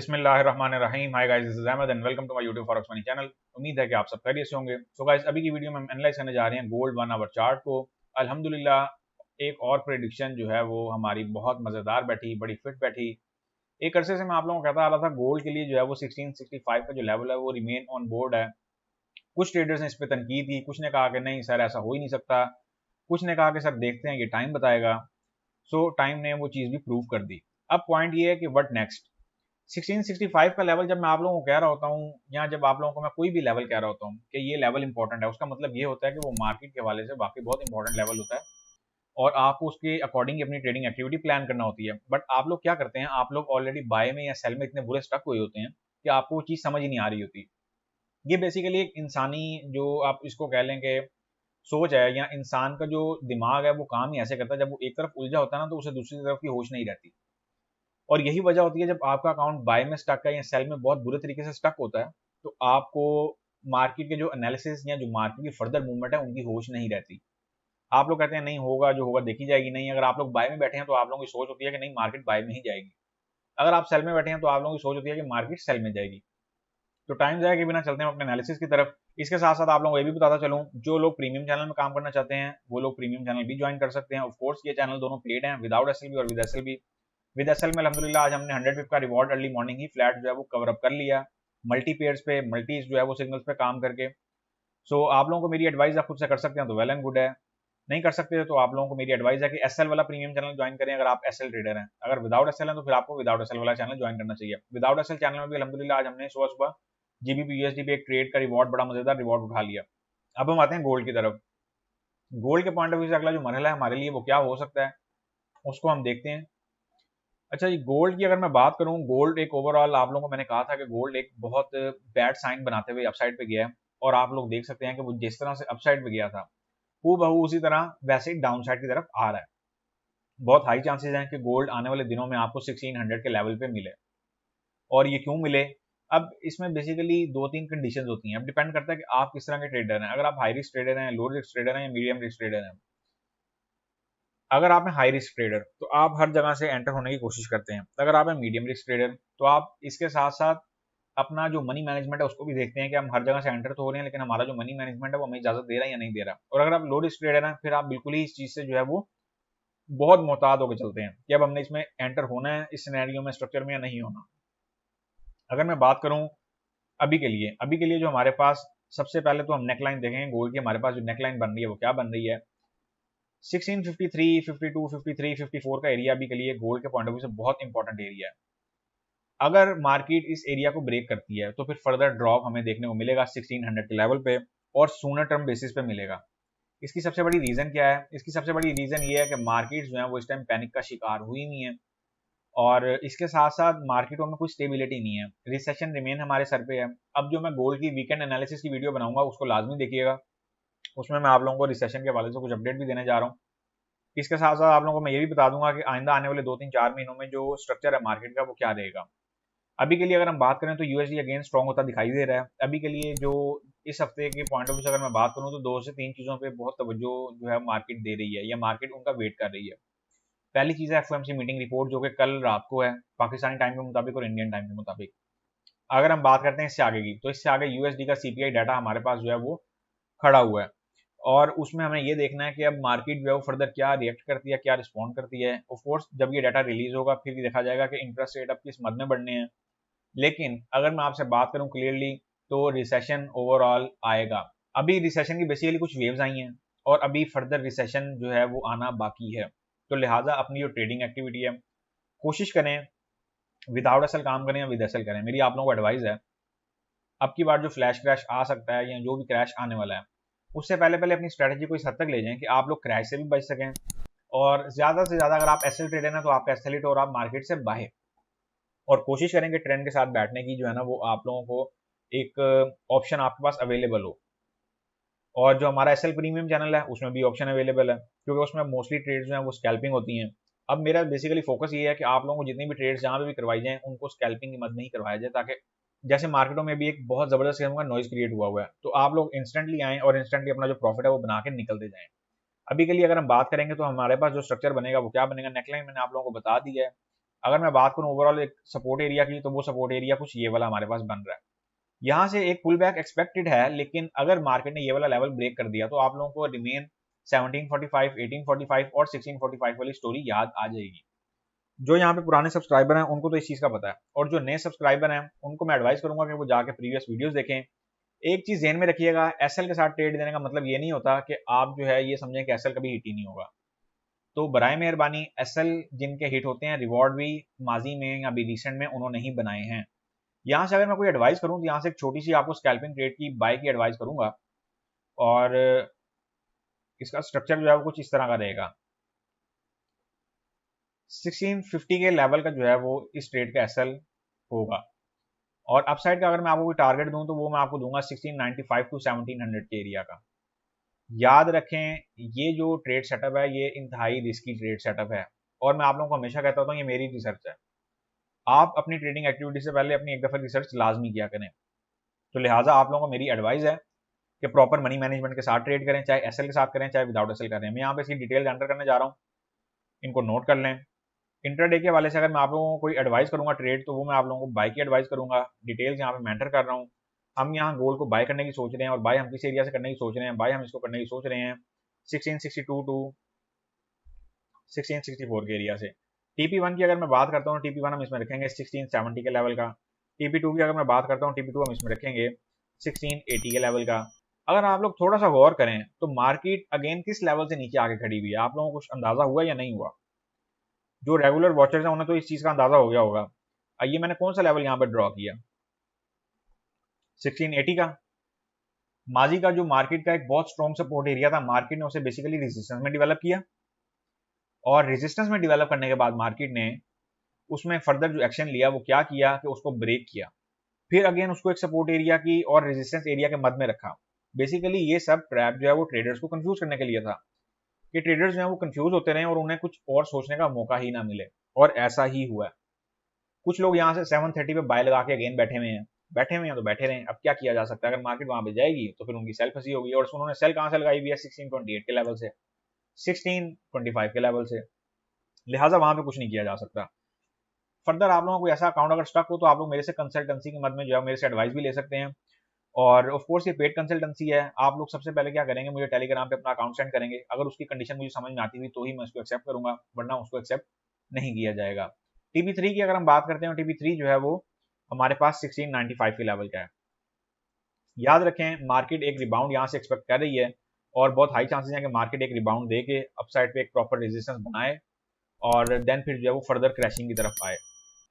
बिस्मिल्लाहिर्रहमानिर्रहीम। Hi guys, this is Ahmad and welcome to my YouTube forex money channel. उम्मीद है कि आप सब खैरियत से होंगे। सो गाइस, अभी की वीडियो में हम एनालाइज करने जा रहे हैं गोल्ड 1 आवर चार्ट को। अल्हम्दुलिल्लाह एक और प्रेडिक्शन जो है वो हमारी बहुत मज़ेदार बैठी, बड़ी फिट बैठी। एक अरसे से मैं आप लोगों को कहता आ रहा था गोल्ड के लिए जो है वो 1665 का जो लेवल है वो रिमेन ऑन बोर्ड है। कुछ ट्रेडर्स ने इस पर तनकीद की, कुछ ने कहा कि नहीं सर ऐसा हो ही नहीं सकता, कुछ ने कहा कि सर देखते हैं ये टाइम बताएगा। सो टाइम ने वो चीज़ भी प्रूव कर दी। अब पॉइंट ये है कि व्हाट नेक्स्ट। 1665 का लेवल जब मैं आप लोगों को कह रहा होता हूँ या जब आप लोगों को मैं कोई भी लेवल कह रहा होता हूँ कि ये लेवल इंपॉर्टेंट है, उसका मतलब ये होता है कि वो मार्केट के हवाले से वाकई बहुत इंपॉर्टेंट लेवल होता है और आपको उसके अकॉर्डिंग अपनी ट्रेडिंग एक्टिविटी प्लान करना होती है। बट आप लोग क्या करते हैं, आप लोग ऑलरेडी बाय में या सेल में इतने बुरे स्टक हुए होते हैं कि आपको वो चीज़ समझ ही नहीं आ रही होती। ये बेसिकली एक इंसानी जो आप इसको कह लें कि सोच है या इंसान का जो दिमाग है वो काम ही ऐसे करता है, जब वो एक तरफ उलझा होता है ना तो उसे दूसरी तरफ की होश नहीं रहती। और यही वजह होती है जब आपका अकाउंट बाय में स्टक है या सेल में बहुत बुरे तरीके से स्टक होता है तो आपको मार्केट के जो एनालिसिस या जो मार्केट की फर्दर मूवमेंट है उनकी होश नहीं रहती। आप लोग कहते हैं नहीं होगा, जो होगा देखी जाएगी। नहीं, अगर आप लोग बाय में बैठे हैं तो आप लोगों की सोच होती है कि नहीं मार्केट बाय में ही जाएगी। अगर आप सेल में बैठे हैं तो आप लोगों की सोच होती है कि मार्केट सेल में जाएगी। तो टाइम जाए के बिना चलते हैं अपने एनालिसिस की तरफ। इसके साथ साथ आप लोगों को ये भी बताता चलूं, जो लोग प्रीमियम चैनल में काम करना चाहते हैं वो लोग प्रीमियम चैनल भी ज्वाइन कर सकते हैं। ऑफ कोर्स ये चैनल दोनों पेड हैं, विदाउट एसएल और विद एसएल भी। विद एसएल में अल्हम्दुलिल्लाह आज हमने 100 पिप का रिवॉर्ड अर्ली मॉर्निंग ही फ्लैट जो है वो कवर अप कर लिया, मल्टी पेयर्स पे, मल्टीज जो है वो सिग्नल्स पे काम करके। सो आप लोगों को मेरी एडवाइस आप खुद से कर सकते हैं तो वेल एंड गुड है, नहीं कर सकते तो आप लोगों को मेरी एडवाइस है कि एसएल वाला प्रीमियम चैनल ज्वाइन करें अगर आप एसएल ट्रेडर हैं। अगर विदाउट एसएल है तो फिर आपको विदाउट एसएल वाला चैनल ज्वाइन करना चाहिए। विदाउट एसएल चैनल में भी अल्हम्दुलिल्लाह आज हमने सुबह सुबह जीबीपी यूएसडी पे एक ट्रेड का रिवॉर्ड, बड़ा मजेदार रिवॉर्ड उठा लिया। अब हम आते हैं गोल्ड की तरफ। गोल्ड के पॉइंट ऑफ व्यू से अगला जो मरहला है हमारे लिए वो क्या हो सकता है उसको हम देखते हैं। अच्छा जी, गोल्ड की अगर मैं बात करूं, गोल्ड एक ओवरऑल आप लोगों को मैंने कहा था कि गोल्ड एक बहुत बैड साइन बनाते हुए अपसाइड पे गया है और आप लोग देख सकते हैं कि वो जिस तरह से अपसाइड पे गया था वो बहू उसी तरह वैसे ही डाउन साइड की तरफ आ रहा है। बहुत हाई चांसेस हैं कि गोल्ड आने वाले दिनों में आपको 1600 के लेवल पे मिले। और ये क्यों मिले? अब इसमें बेसिकली दो तीन कंडीशंस होती हैं। अब डिपेंड करता है कि आप किस तरह के ट्रेडर हैं। अगर आप हाई रिस्क ट्रेडर हैं, लो रिस्क ट्रेडर हैं या मीडियम रिस्क ट्रेडर हैं। अगर आप हैं हाई रिस्क ट्रेडर तो आप हर जगह से एंटर होने की कोशिश करते हैं। अगर आप हैं मीडियम रिस्क ट्रेडर तो आप इसके साथ साथ अपना जो मनी मैनेजमेंट है उसको भी देखते हैं कि हम हर जगह से एंटर तो हो रहे हैं लेकिन हमारा जो मनी मैनेजमेंट है वो हमें इजाजत दे रहा है या नहीं दे रहा। और अगर आप लो रिस्क ट्रेडर हैं फिर आप बिल्कुल ही इस चीज से जो है वो बहुत मोहतात होकर चलते हैं कि अब हमने इसमें एंटर होना है, इस सिनेरियो में, स्ट्रक्चर में, या नहीं होना। अगर मैं बात करूं अभी के लिए जो हमारे पास, सबसे पहले तो हम नेकलाइन देखेंगे गोल्ड की। हमारे पास जो नेकलाइन बन रही है वो क्या बन रही है, 1653, 52, 53, 54 का एरिया अभी के लिए गोल्ड के पॉइंट ऑफ व्यू से बहुत इंपॉर्टेंट एरिया है। अगर मार्केट इस एरिया को ब्रेक करती है तो फिर फर्दर ड्रॉप हमें देखने को मिलेगा 1600 के लेवल पे और सूनर टर्म बेसिस पे मिलेगा। इसकी सबसे बड़ी रीजन क्या है? इसकी सबसे बड़ी रीजन ये है कि मार्केट जो है वो इस टाइम पैनिक का शिकार हुई नहीं है और इसके साथ साथ मार्केटों में कुछ स्टेबिलिटी नहीं है, रिसेशन रिमेन हमारे सर पे है। अब जो मैं गोल्ड की वीकेंड एनालिसिस की वीडियो बनाऊंगा उसको लाजमी देखिएगा, उसमें मैं आप लोगों को रिसेशन के हवाले से कुछ अपडेट भी देने जा रहा हूँ। इसके साथ साथ आप लोगों को मैं ये भी बता दूंगा कि आइंदा आने वाले 2 3 4 महीनों में जो स्ट्रक्चर है मार्केट का वो क्या रहेगा। अभी के लिए अगर हम बात करें तो यूएसडी अगेन स्ट्रॉन्ग होता दिखाई दे रहा है। अभी के लिए जो इस हफ्ते के पॉइंट ऑफ व्यू से अगर मैं बात करूं तो 2 से 3 चीजों पे बहुत तवज्जो जो है मार्केट दे रही है या मार्केट उनका वेट कर रही है। पहली चीज है एफओएमसी मीटिंग रिपोर्ट जो कि कल रात को है पाकिस्तानी टाइम के मुताबिक और इंडियन टाइम के मुताबिक। अगर हम बात करते हैं इससे आगे की तो इससे आगे यूएसडी का सीपीआई डाटा हमारे पास जो है वो खड़ा हुआ है और उसमें हमें ये देखना है कि अब मार्केट जो है वो फर्दर क्या रिएक्ट करती है, क्या रिस्पॉन्ड करती है। ऑफ कोर्स जब ये डाटा रिलीज होगा फिर भी देखा जाएगा कि इंटरेस्ट रेट अब किस मद में बढ़ने हैं। लेकिन अगर मैं आपसे बात करूं क्लियरली तो रिसेशन ओवरऑल आएगा। अभी रिसेशन की बेसिकली कुछ वेव्स आई हैं और अभी फर्दर रिसेशन जो है वो आना बाकी है। तो लिहाजा अपनी जो ट्रेडिंग एक्टिविटी है कोशिश करें विदाउट एसल काम करें या विद एसल करें। मेरी आप लोगों को एडवाइस है, अब की बार जो फ्लैश क्रैश आ सकता है या जो भी क्रैश आने वाला है उससे पहले पहले अपनी स्ट्रेटजी को इस हद तक ले जाएं कि आप लोग क्रैश से भी बच सकें। और ज्यादा से ज्यादा अगर आप एसएल ट्रेडर हैं तो आप एसएल इट और आप मार्केट से बाहर, और कोशिश करें कि ट्रेंड के साथ बैठने की जो है ना वो आप लोगों को एक ऑप्शन आपके पास अवेलेबल हो। और जो हमारा एसएल प्रीमियम चैनल है उसमें भी ऑप्शन अवेलेबल है क्योंकि उसमें मोस्टली ट्रेड्स जो है वो स्कैल्पिंग होती हैं। अब मेरा बेसिकली फोकस ये है कि आप लोगों को जितनी भी ट्रेड्स जहाँ पे भी करवाई जाए उनको स्कैल्पिंग की मद में ही करवाया जाए, ताकि जैसे मार्केटों में भी एक बहुत जबरदस्त किस्म का नॉइज क्रिएट हुआ है तो आप लोग इंस्टेंटली आएँ और इंस्टेंटली अपना जो प्रॉफिट है वो बना के निकलते जाएं। अभी के लिए अगर हम बात करेंगे तो हमारे पास जो स्ट्रक्चर बनेगा वो क्या बनेगा, नेकलाइन मैंने आप लोगों को बता दिया है। अगर मैं बात करूं ओवरऑल एक सपोर्ट एरिया की, तो वो सपोर्ट एरिया कुछ ये वाला हमारे पास बन रहा है। यहाँ से एक पुल बैक एक्सपेक्टेड है, लेकिन अगर मार्केट ने ये वाला लेवल ब्रेक कर दिया तो आप लोगों को रिमेन 1745, 1845 और 1645 वाली स्टोरी याद आ जाएगी। जो यहाँ पे पुराने सब्सक्राइबर हैं उनको तो इस चीज का पता है, और जो नए सब्सक्राइबर हैं उनको मैं एडवाइस करूंगा कि वो जाके प्रीवियस वीडियोस देखें। एक चीज ध्यान में रखिएगा, एसएल के साथ ट्रेड देने का मतलब ये नहीं होता कि आप जो है ये समझें कि एसएल कभी हिट ही नहीं होगा। तो बराए मेहरबानी एसएल जिनके हिट होते हैं, रिवॉर्ड भी माजी में या अभी रिसेंट में उन्होंने ही बनाए हैं। यहाँ से अगर मैं कोई एडवाइस करूँ तो यहाँ से एक छोटी सी आपको स्कैल्पिंग ट्रेड की बाय की एडवाइस करूंगा, और इसका स्ट्रक्चर जो है वो कुछ इस तरह का रहेगा। 1650 के लेवल का जो है वो इस ट्रेड का एसएल होगा, और अपसाइड का अगर मैं आपको कोई टारगेट दूं तो वो मैं आपको दूंगा 1695 टू 1700 के एरिया का। याद रखें ये जो ट्रेड सेटअप है ये इंतहाई रिस्की ट्रेड सेटअप है, और मैं आप लोगों को हमेशा कहता हूँ ये मेरी रिसर्च है। आप अपनी ट्रेडिंग एक्टिविटी से पहले अपनी एक दफा रिसर्च लाजमी किया करें। तो लिहाजा आप लोगों को मेरी एडवाइस है कि प्रॉपर मनी मैनेजमेंट के साथ ट्रेड करें, चाहे एसएल के साथ करें चाहे विदाउट एसएल करें। मैं यहाँ पे इसकी डिटेल एंटर करने जा रहा हूँ, इनको नोट कर लें। इंट्राडे के वाले से अगर मैं आप लोगों को कोई एडवाइस करूंगा ट्रेड, तो वो मैं आप लोगों को बाय की एडवाइस करूंगा। डिटेल्स यहाँ पे मैं एंटर कर रहा हूँ। हम यहाँ गोल्ड को बाय करने की सोच रहे हैं, और बाय हम किस एरिया से करने की सोच रहे हैं, बाय हम इसको करने की सोच रहे हैं 1662 टू 1664 के एरिया से। TP1 की अगर मैं बात करता हूँ, TP1 हम इसमें रखेंगे 1670 के लेवल का। TP2 की अगर मैं बात करता हूँ, TP2 हम इसमें रखेंगे 1680 के लेवल का। अगर आप लोग थोड़ा सा गौर करें तो मार्केट अगेन किस लेवल से नीचे आके खड़ी हुई है, आप लोगों को कुछ अंदाजा हुआ या नहीं हुआ? जो रेगुलर वॉचर्स हैं उन्हें तो इस चीज का अंदाजा हो गया होगा। ये मैंने कौन सा लेवल यहाँ पर ड्रॉ किया, 1680 का। माजी का जो मार्केट का एक बहुत स्ट्रॉन्ग सपोर्ट एरिया था, मार्केट ने उसे बेसिकली रेजिस्टेंस में डेवलप किया, और रेजिस्टेंस में डेवलप करने के बाद मार्केट ने उसमें फर्दर जो एक्शन लिया वो क्या किया कि उसको ब्रेक किया, फिर अगेन उसको एक सपोर्ट एरिया की और रेजिस्टेंस एरिया के मध्य में रखा। बेसिकली ये सब ट्रैप जो है वो ट्रेडर्स को कंफ्यूज करने के लिए था, कि ट्रेडर्स जो है वो कंफ्यूज होते रहे और उन्हें कुछ और सोचने का मौका ही ना मिले, और ऐसा ही हुआ है। कुछ लोग यहाँ से 730 पे बाय लगा के अगेन बैठे हुए हैं तो बैठे रहें। अब क्या किया जा सकता है, अगर मार्केट वहां पे जाएगी तो फिर उनकी सेल फंसी होगी, और उन्होंने सेल कहां से लगाई हुई है, 1628 के लेवल से, 1625 के लेवल से। लिहाजा वहां पे कुछ नहीं किया जा सकता। फर्दर आप लोगों को कोई ऐसा अकाउंट अगर स्टक हो तो आप लोग मेरे से कंसल्टेंसी के मद में जो है मेरे से एडवाइस भी ले सकते हैं, और ऑफ कोर्स ये पेड कंसल्टेंसी है। आप लोग सबसे पहले क्या करेंगे, मुझे टेलीग्राम पे अपना अकाउंट सेंड करेंगे। अगर उसकी कंडीशन मुझे समझ में आती हुई तो ही मैं उसको एक्सेप्ट करूंगा, वरना उसको एक्सेप्ट नहीं किया जाएगा। TP3 की अगर हम बात करते हैं, TP3 जो है वो हमारे पास 1695 के लेवल का है। याद रखें मार्केट एक रिबाउंड यहाँ से एक्सपेक्ट कर रही है, और बहुत हाई चांसेस हैं कि मार्केट एक रिबाउंड दे के अपसाइड पे एक प्रॉपर रेजिस्टेंस बनाए, और देन फिर जो है वो फर्दर क्रैशिंग की तरफ आए।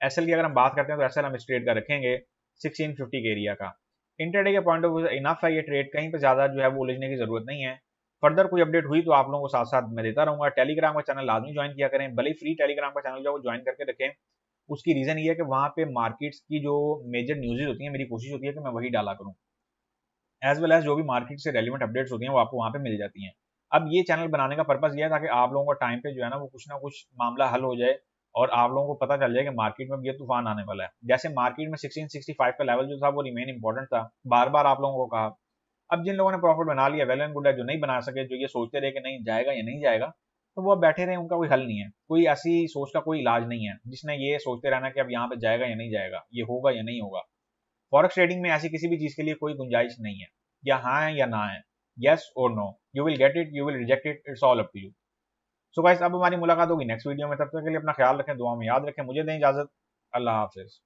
एसएल की अगर हम बात करते हैं तो एसएल हम इस ट्रेड का रखेंगे 1650 के एरिया का। इंटरडे के पॉइंट ऑफ व्यू से इनफ है ये ट्रेड, कहीं पे ज्यादा जो है वो उलझने की जरूरत नहीं है। फर्दर कोई अपडेट हुई तो आप लोगों को साथ साथ मैं देता रहूंगा। टेलीग्राम का चैनल लाजमी ज्वाइन किया करें, भले ही फ्री टेलीग्राम का चैनल जो है वो ज्वाइन करके रखें। उसकी रीजन ये है कि वहां पे मार्केट्स की जो मेजर न्यूज़ेज होती है, मेरी कोशिश होती है कि मैं वही डाला करूं, एज वेल एज जो भी मार्केट से रेलिवेंट अपडेट्स होती हैं वो आपको वहां पे मिल जाती हैं। अब ये चैनल बनाने का पर्पस ये है ताकि आप लोगों को टाइम पे जो है ना वो कुछ ना कुछ मामला हल हो जाए, और आप लोगों को पता चल जाए कि मार्केट में ये तूफान आने वाला है। जैसे मार्केट में 1665 का लेवल जो था वो रिमेन इंपॉर्टेंट था, बार बार आप लोगों को कहा। अब जिन लोगों ने प्रॉफिट बना लिया वेल एंड गुड है, जो नहीं बना सके, जो ये सोचते रहे कि नहीं जाएगा या नहीं जाएगा, तो वो अब बैठे रहे, उनका कोई हल नहीं है। कोई ऐसी सोच का कोई इलाज नहीं है जिसने ये सोचते रहना कि अब यहाँ पे जाएगा या नहीं जाएगा, ये होगा या नहीं होगा। फॉरेक्स ट्रेडिंग में ऐसी किसी भी चीज के लिए कोई गुंजाइश नहीं है, या हाँ है या ना है, यस और no, you will get it, you will reject it, it's all up to you. So guys अब हमारी मुलाकात होगी नेक्स्ट वीडियो में, तब तक के लिए अपना ख्याल रखें, दुआ में याद रखें, मुझे दें इजाजत, अल्लाह हाफिज।